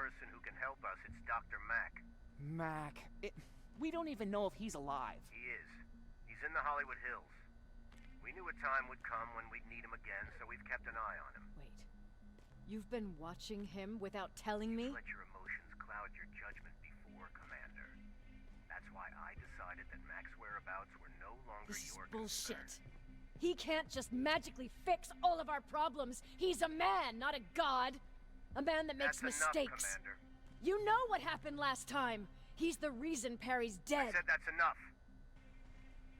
person who can help us, it's Dr. Mack. Mac. We don't even know if he's alive. He is. He's in the Hollywood Hills. We knew a time would come when we'd need him again, so we've kept an eye on him. Wait. You've been watching him without telling me? Let your emotions cloud your judgment before, Commander. That's why I decided that Mack's whereabouts were no longer This is your bullshit. concern. He can't just magically fix all of our problems. He's a man, not a god. A man that makes That's mistakes. enough, Commander. You know what happened last time. He's the reason Perry's I dead. said that's enough.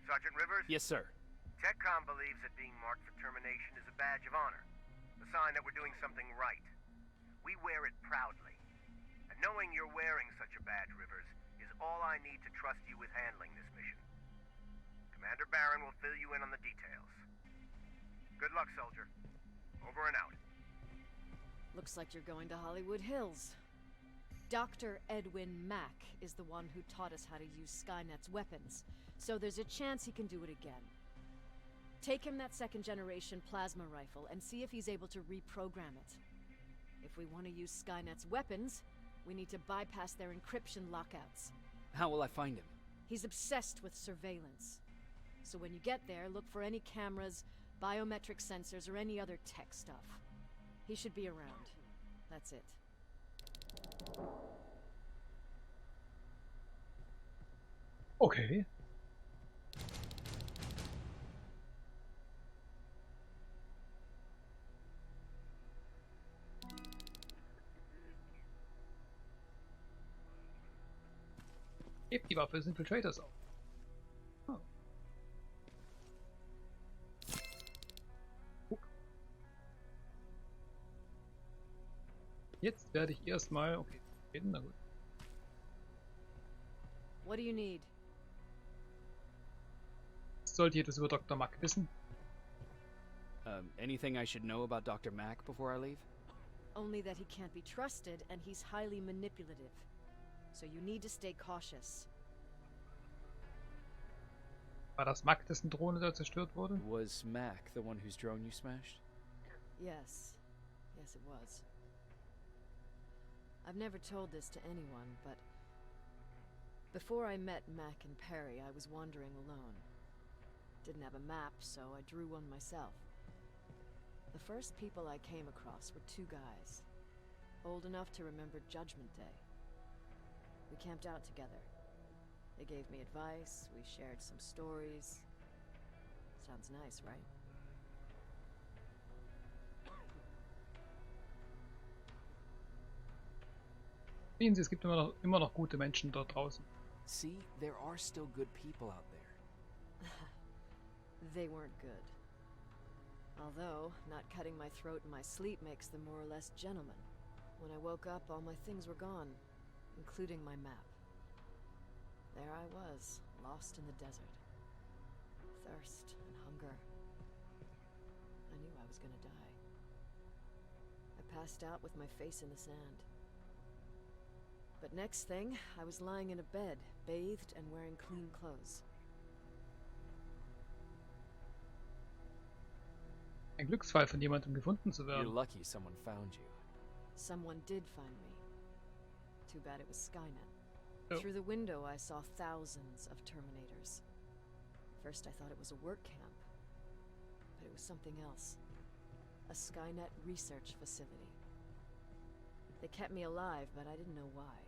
Sergeant Rivers? Yes, sir. TechCom believes that being marked for termination is a badge of honor. A sign that we're doing something right. We wear it proudly. And knowing you're wearing such a badge, Rivers, is all I need to trust you with handling this mission. Commander Barron will fill you in on the details. Good luck, soldier. Over and out. Looks like you're going to Hollywood Hills. Dr. Edwin Mack is the one who taught us how to use Skynet's weapons, so there's a chance he can do it again. Take him that second-generation plasma rifle and see if he's able to reprogram it. If we want to use Skynet's weapons, we need to bypass their encryption lockouts. How will I find him? He's obsessed with surveillance. So when you get there, look for any cameras, biometric sensors, or any other tech stuff. He should be around. That's it. Okay. Hebt die Waffe des Infiltrators auf. Oh. Guck. Jetzt werde ich erstmal. Okay, reden, na gut. What do you need? Sollte ich etwas über Dr. Mack wissen? Anything I should know about Dr. Mack before I leave? Only that he can't be trusted and he's highly manipulative. So you need to stay cautious. War das Mack, dessen Drohne da zerstört wurde? Was Mack the one whose drone you smashed? Yes. Yes, it was. I've never told this to anyone, but before I met Mack and Perry, I was wandering alone. Didn't have a map, so I drew one myself. The first people I came across were two guys, old enough to remember Judgment Day. We camped out together. They gave me advice, we shared some stories. Sounds nice, right? Sehen Sie, es gibt immer noch gute Menschen dort draußen. See, there are still good people out there. They weren't good. Although, not cutting my throat in my sleep makes them more or less gentlemen. When I woke up, all my things were gone, including my map. There I was, lost in the desert. Thirst and hunger. I knew I was gonna die. I passed out with my face in the sand. But next thing, I was lying in a bed, bathed and wearing clean clothes. Ein Glücksfall, von jemandem gefunden zu You're werden. lucky someone found you. Someone did find me. Too bad it was Skynet. Oh. Through the window, I saw thousands of Terminators. First, I thought it was a work camp. But it was something else. A Skynet research facility. They kept me alive, but I didn't know why.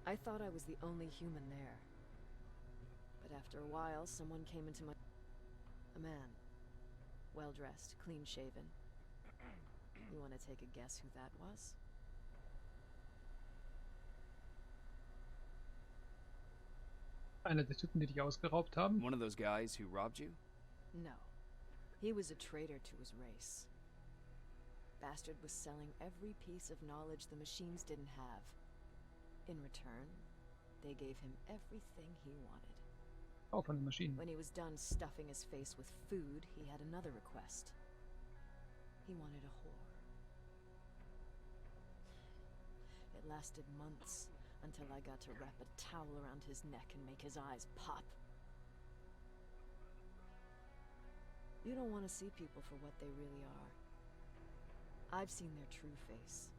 I thought I was the only human there. But after a while, someone came into my... A man. Well-dressed, clean-shaven. You want to take a guess who that was? Einer der Typen, die dich ausgeraubt haben. One of those guys who robbed you? No. He was a traitor to his race. Bastard was selling every piece of knowledge the machines didn't have. In return, they gave him everything he wanted. Auch von den Maschinen. When he was done stuffing his face with food, he had another request. He wanted a whore. It lasted months, until I got to wrap a towel around his neck and make his eyes pop. You don't want to see people for what they really are. I've seen their true face.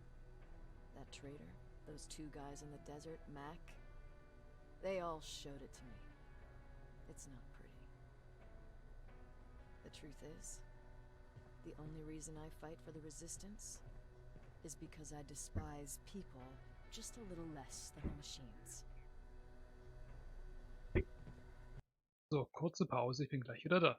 That traitor, those two guys in the desert, Mac, they all showed it to me. It's not pretty. The truth is, the only reason I fight for the Resistance is because I despise people just a little less than the machines. So, kurze Pause, ich bin gleich wieder da.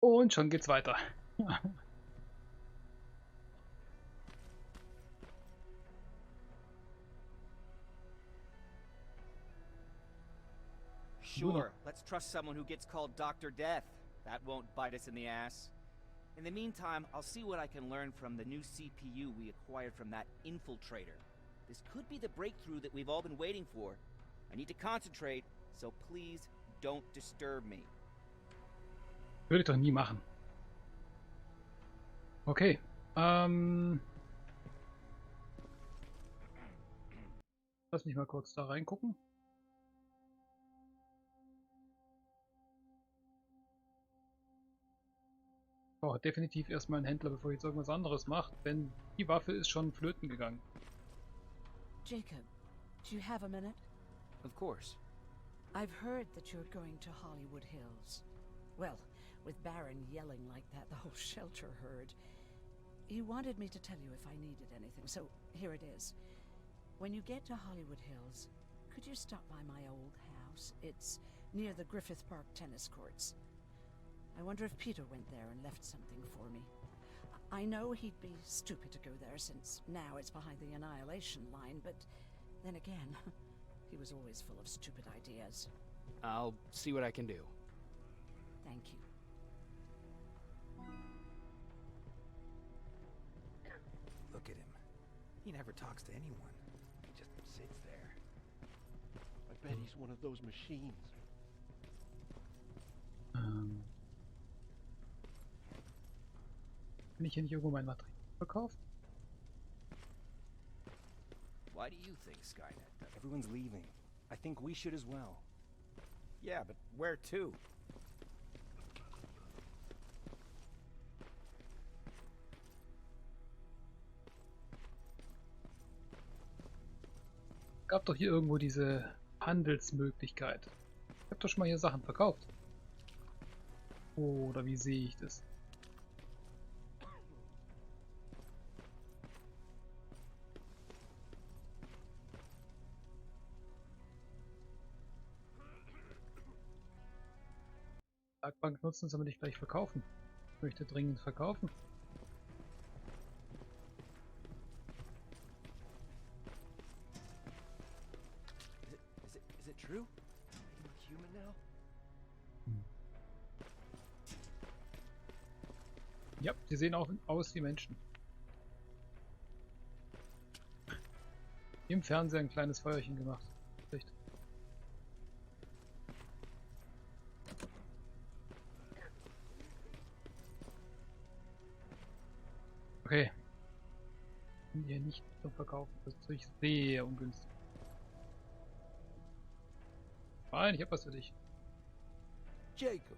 Und schon geht's weiter. Sure, let's trust someone who gets called Dr. Death. That won't bite us in the ass. In the meantime, I'll see what I can learn from the new CPU we acquired from that infiltrator. This could be the breakthrough that we've all been waiting for. I need to concentrate, so please don't disturb me. Würde ich doch nie machen. Okay. Lass mich mal kurz da reingucken. Ich brauche definitiv erstmal einen Händler, bevor ich jetzt irgendwas anderes mache, denn die Waffe ist schon flöten gegangen. Jacob, do you have a minute? Of course. I've heard that you're going to Hollywood Hills. Well, with Baron yelling like that, the whole shelter heard. He wanted me to tell you if I needed anything, so here it is. When you get to Hollywood Hills, could you stop by my old house? It's near the Griffith Park tennis courts. I wonder if Peter went there and left something for me. I know he'd be stupid to go there since now it's behind the Annihilation line, but then again, he was always full of stupid ideas. I'll see what I can do. Thank you. Look at him. He never talks to anyone. He just sits there. I bet he's one of those machines. Kann ich hier nicht irgendwo mein Material verkaufen? Why do you think Skynet does it? Everyone's leaving. I think we should as well. Yeah, but where to? Gab doch hier irgendwo diese Handelsmöglichkeit. Ich habe doch schon mal hier Sachen verkauft. Oder wie sehe ich das? Werkbank nutzen, soll man nicht gleich verkaufen. Ich möchte dringend verkaufen. Is it true? Are you human now? Ja, die sehen auch aus wie Menschen. Im Fernseher ein kleines Feuerchen gemacht. Echt. Okay. Bin hier nicht zum Verkaufen. Das ist natürlich sehr ungünstig. Nein, ich hab was für dich. Jacob.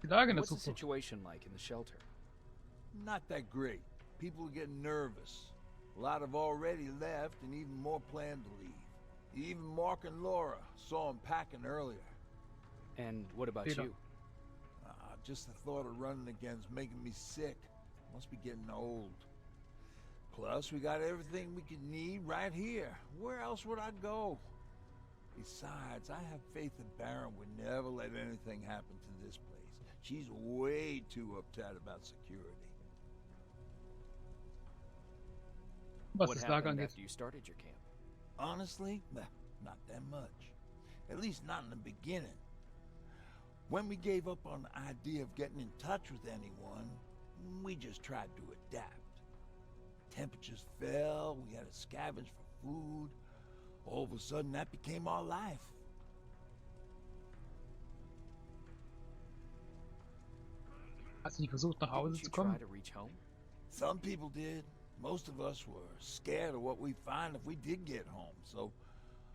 Die Lage in der What's the Zukunft. situation like in the shelter? Not that great. People are getting nervous. A lot have already left, and even more plan to leave. Even Mark and Laura saw them packing earlier. And what about Peter. you? Just the thought of running again's making me sick. Must be getting old. Plus, we got everything we could need right here. Where else would I go? Besides, I have faith that Baron would never let anything happen to this place. She's way too uptight about security. Was What das Lager happened angeht. after you started your camp? Honestly, not that much. At least not in the beginning. When we gave up on the idea of getting in touch with anyone, we just tried to adapt. Temperatures fell, we had to scavenge for food. All of a sudden, that became our life. Hast du nicht versucht, nach Hause Didn't you zu kommen? try to reach home? Some people did. Most of us were scared of what we'd find if we did get home, so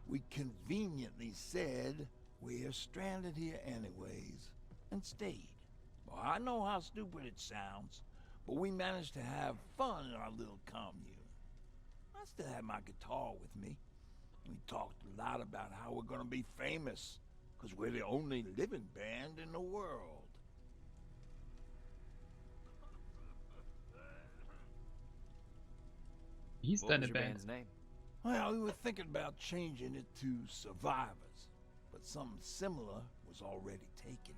we conveniently said we're stranded here anyways, and stayed. Well, I know how stupid it sounds, but we managed to have fun in our little commune. I still had my guitar with me. We talked a lot about how we're gonna be famous, because we're the only living band in the world. Wie hieß What was deine your Band? band's name? Well, we were thinking about changing it to Survivors, but something similar was already taken.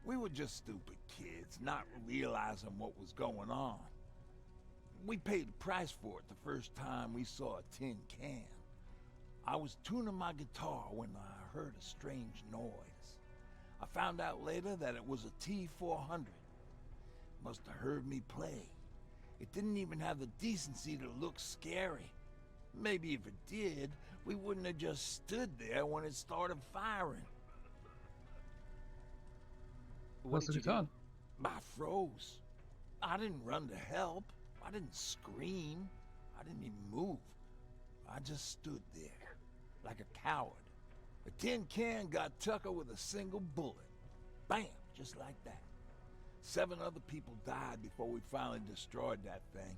We were just stupid kids, not realizing what was going on. We paid the price for it the first time we saw a tin can. I was tuning my guitar when I heard a strange noise. I found out later that it was a T-400. Must have heard me play. It didn't even have the decency to look scary. Maybe if it did, we wouldn't have just stood there when it started firing. What Was did du you do? getan? I froze. I didn't run to help. I didn't scream. I didn't even move. I just stood there, like a coward. A tin can got Tucker with a single bullet. Bam! Just like that. 7 other people died before we finally destroyed that thing.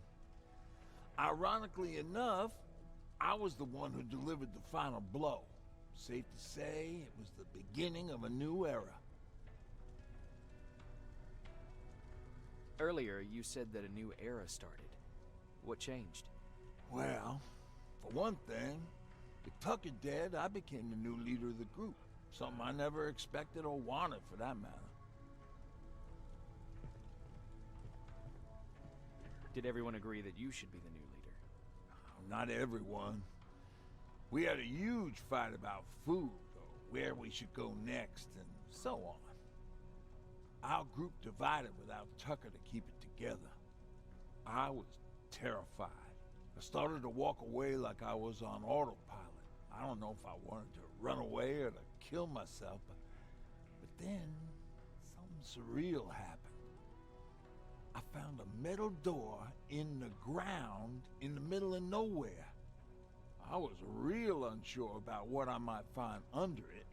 Ironically enough, I was the one who delivered the final blow. Safe to say, it was the beginning of a new era. Earlier, you said that a new era started. What changed? Well, for one thing, with Tucker dead, I became the new leader of the group. Something I never expected or wanted, for that matter. Did everyone agree that you should be the new leader? Not everyone. We had a huge fight about food, or where we should go next, and so on. Our group divided without Tucker to keep it together. I was terrified. I started to walk away like I was on autopilot. I don't know if I wanted to run away or to kill myself, but then something surreal happened. I found a metal door in the ground in the middle of nowhere. I was real unsure about what I might find under it,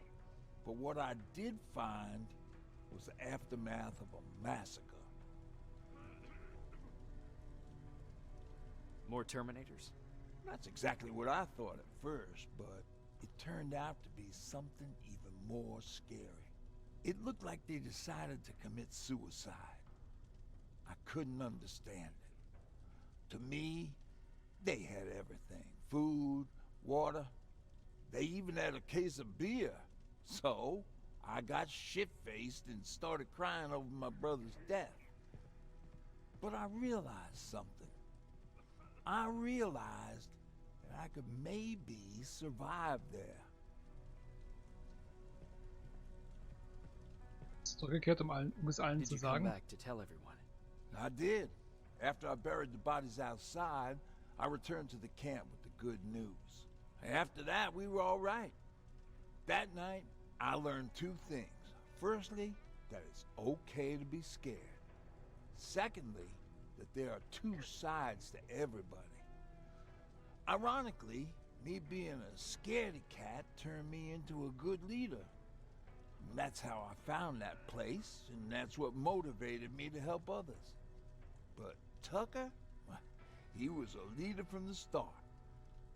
but what I did find was the aftermath of a massacre. More Terminators? That's exactly what I thought at first, but it turned out to be something even more scary. It looked like they decided to commit suicide. I couldn't understand it. To me, they had everything. Food, water. They even had a case of beer. So, I got shit-faced and started crying over my brother's death. But I realized something. I realized that I could maybe survive there. Ist zurückgekehrt, um es allen Did zu you come sagen. back to tell everyone? I did. After I buried the bodies outside, I returned to the camp with the good news. After that, we were all right. That night, I learned 2 things. Firstly, that it's okay to be scared. Secondly, that there are 2 sides to everybody. Ironically, me being a scaredy cat turned me into a good leader. And that's how I found that place, and that's what motivated me to help others. But Tucker, well, he was a leader from the start.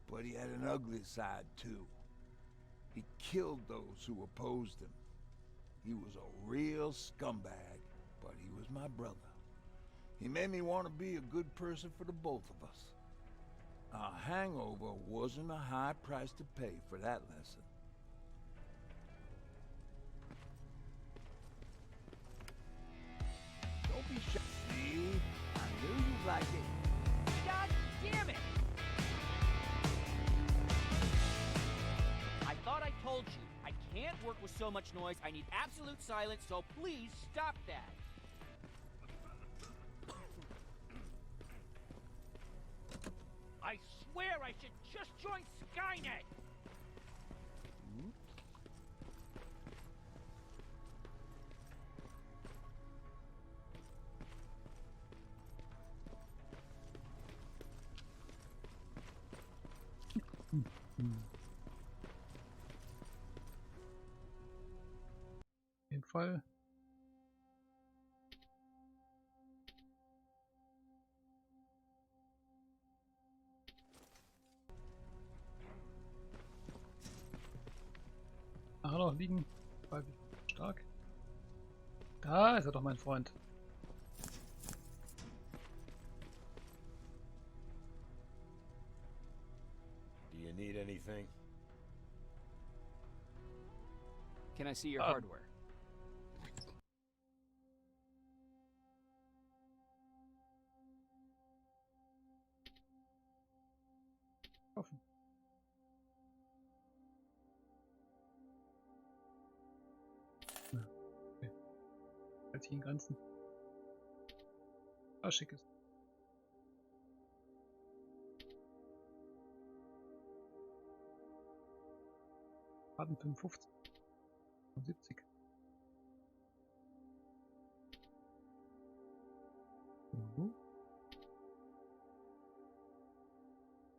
But he had an ugly side, too. He killed those who opposed him. He was a real scumbag, but he was my brother. He made me want to be a good person for the both of us. A hangover wasn't a high price to pay for that lesson. Don't be shy. See? I knew you'd like it. God damn it! I thought I told you. I can't work with so much noise. I need absolute silence, so please stop that. I swear I should just join Skynet! Auf jeden Fall. Ach, noch liegen. Stark. Da ist er doch, mein Freund. Do you need anything? Can I see your hardware? Offen. Ja, okay. Halt sich in Grenzen. Ah, schickes. Hatten 55. 70. Mhm.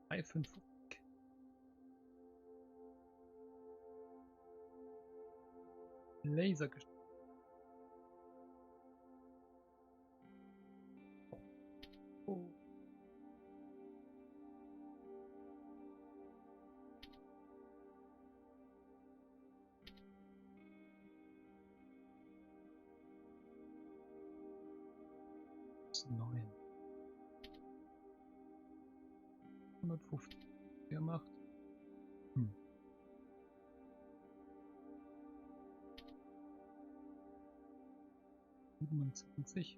355. Laser gestellt. Oh. Das ist 9. 150 gemacht. 27.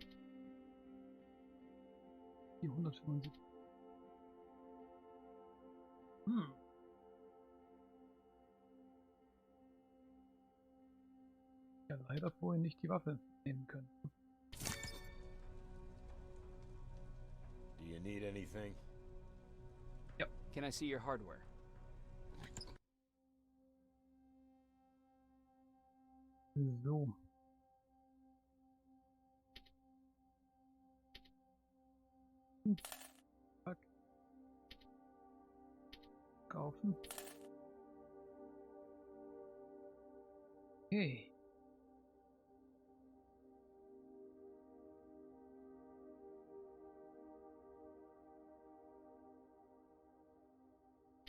475. Ja, leider vorhin nicht die Waffe nehmen können. Do you need anything? Yep. Can I see your hardware? So. Zack. Kaufen. Okay.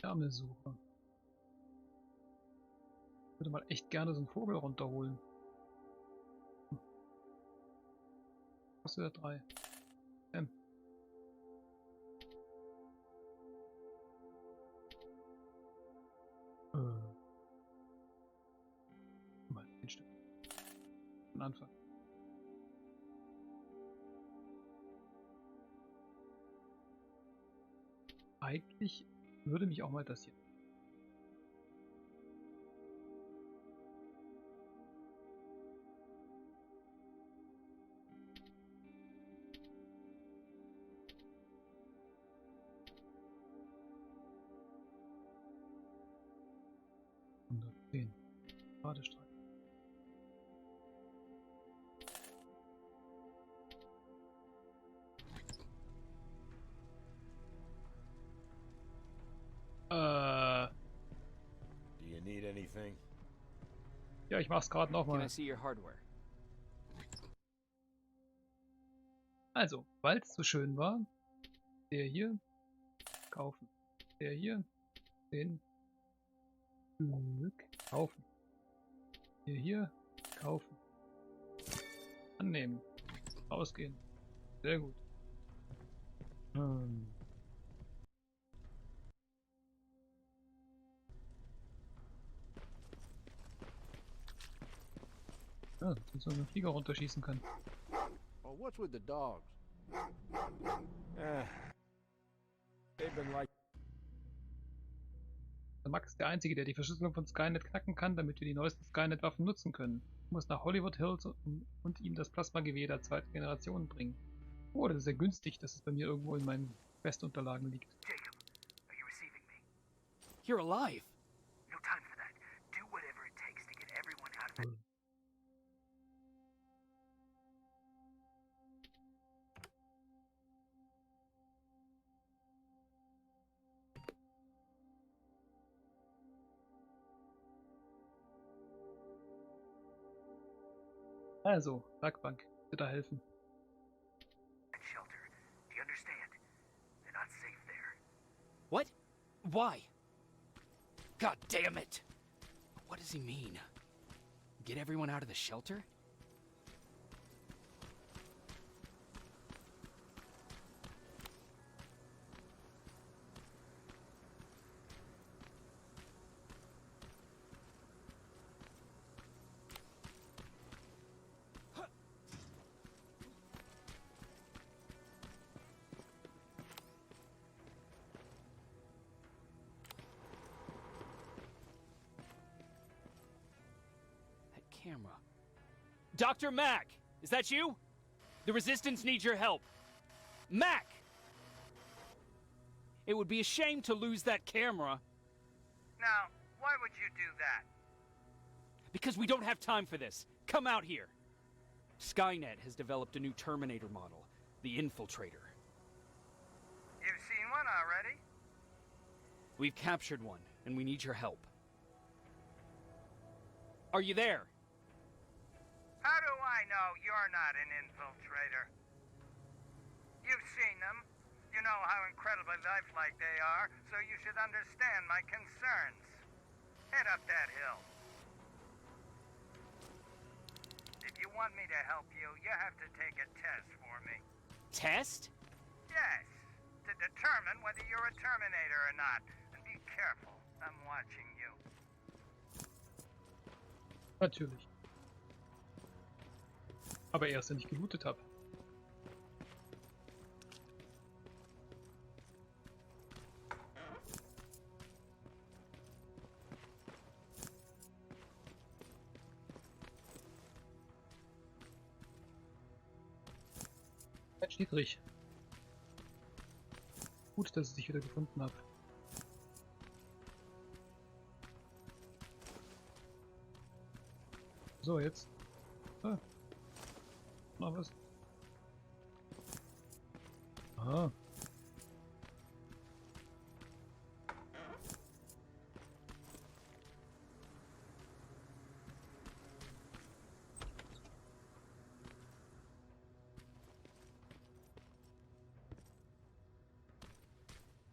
Wärmesuche. Ich würde mal echt gerne so einen Vogel runterholen. Was ist der 3? Mal 10 Stück. Von Anfang. Eigentlich würde mich auch mal das hier. Ladestreifen. Do you need anything? Ja, ich mach's gerade Can I nochmal. see your hardware? Also, weil es so schön war, der hier kaufen. Der hier, den kaufen. Der hier kaufen. Annehmen. Ausgehen. Sehr gut. Hm. Ja, dass man so einen Flieger runterschießen kann. Oh, what's with the dogs? They've been like. Der Max ist der Einzige, der die Verschlüsselung von Skynet knacken kann, damit wir die neuesten Skynet-Waffen nutzen können. Du musst nach Hollywood Hills und ihm das Plasmagewehr der zweiten Generation bringen. Oh, das ist sehr günstig, dass es bei mir irgendwo in meinen Questunterlagen liegt. Jacob, are you receiving me? You're alive. No time for that. Do whatever it takes to get everyone out of that. Also, Werkbank, bitte da helfen. Shelter. Do you understand? They're not safe there. What? Why? God damn it! What does he mean? Get everyone out of the shelter? Camera. Dr. Mack! Is that you? The Resistance needs your help. Mack! It would be a shame to lose that camera. Now, why would you do that? Because we don't have time for this. Come out here. Skynet has developed a new Terminator model, the Infiltrator. You've seen one already? We've captured one, and we need your help. Are you there? How do I know you're not an infiltrator? You've seen them. You know how incredibly lifelike they are, so you should understand my concerns. Head up that hill. If you want me to help you, you have to take a test for me. Test? Yes, to determine whether you're a Terminator or not. And be careful, I'm watching you. Natürlich. Aber erst, wenn ich gelootet habe. Mensch, Dietrich. Gut, dass ich dich wieder gefunden habe. So, jetzt. Ah. Noch was. Aha.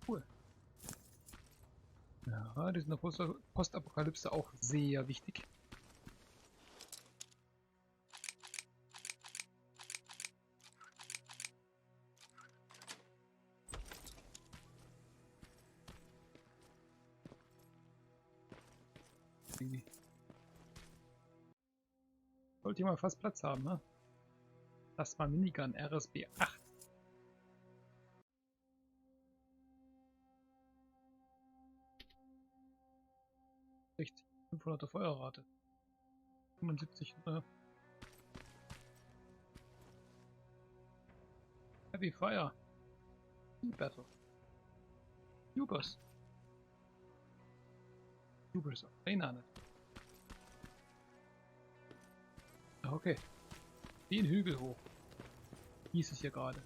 Cool. Ja, die sind in der Postapokalypse auch sehr wichtig. Sollte hier mal fast Platz haben, ne? Das war Minigun RSB 8. 500er Feuerrate. 75, Heavy Fire. Battle. Ubers. Ubers auf Trainer. Okay. Den Hügel hoch. Hieß es hier gerade.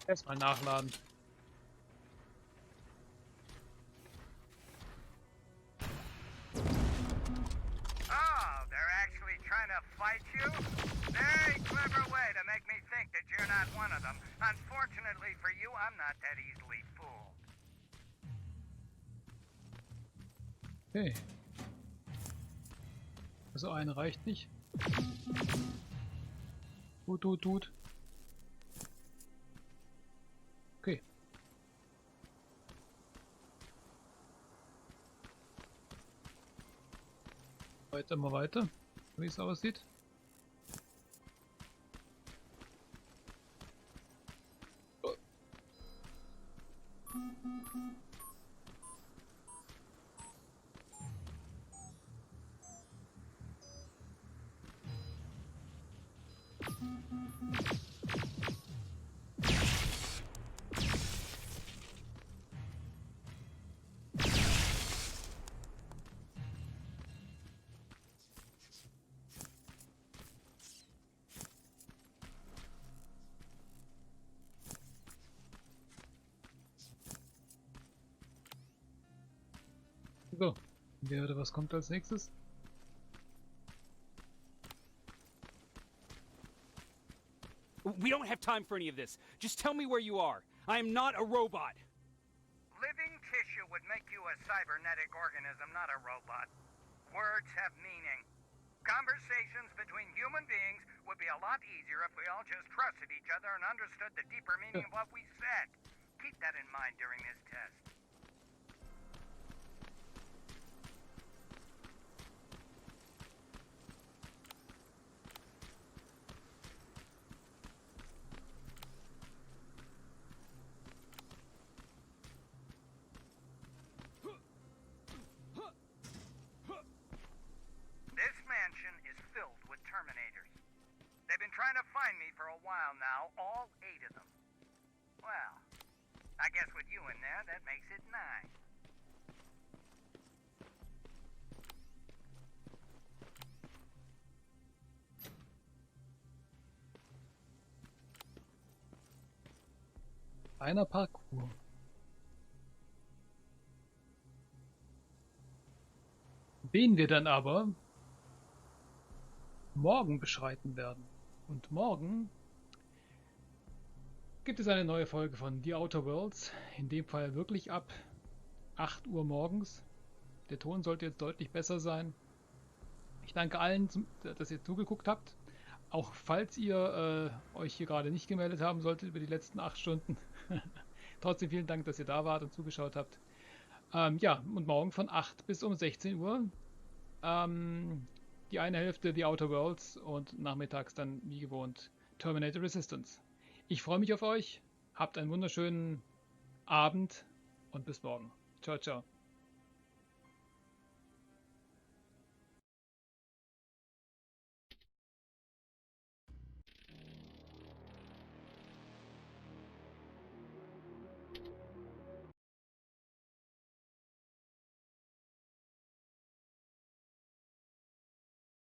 Erstmal nachladen. Oh, they're actually trying to fight you? Very one of them. Unfortunately for you, I'm not that easily fooled. Okay. Also eine reicht nicht. Tut. Okay. Mal weiter, wie es aussieht. So, was kommt als nächstes? We don't have time for any of this. Just tell me where you are. I am not a robot. Living tissue would make you a cybernetic organism, not a robot. Words have meaning. Conversations between human beings would be a lot easier if we all just trusted each other and understood the deeper meaning of what we said. Keep that in mind during this test. This mansion is filled with Terminators. They've been trying to find me for a while now, all 8 of them. Well, I guess with you in there, that makes it 9. Einer Parkour. Den wir dann aber morgen beschreiten werden. Und morgen gibt es eine neue Folge von The Outer Worlds. In dem Fall wirklich ab 8 Uhr morgens. Der Ton sollte jetzt deutlich besser sein. Ich danke allen, dass ihr zugeguckt habt. Auch falls ihr euch hier gerade nicht gemeldet haben solltet über die letzten 8 Stunden. Trotzdem vielen Dank, dass ihr da wart und zugeschaut habt. Ja, und morgen von 8 bis um 16 Uhr. Die eine Hälfte The Outer Worlds und nachmittags dann wie gewohnt Terminator Resistance. Ich freue mich auf euch. Habt einen wunderschönen Abend und bis morgen. Ciao, ciao.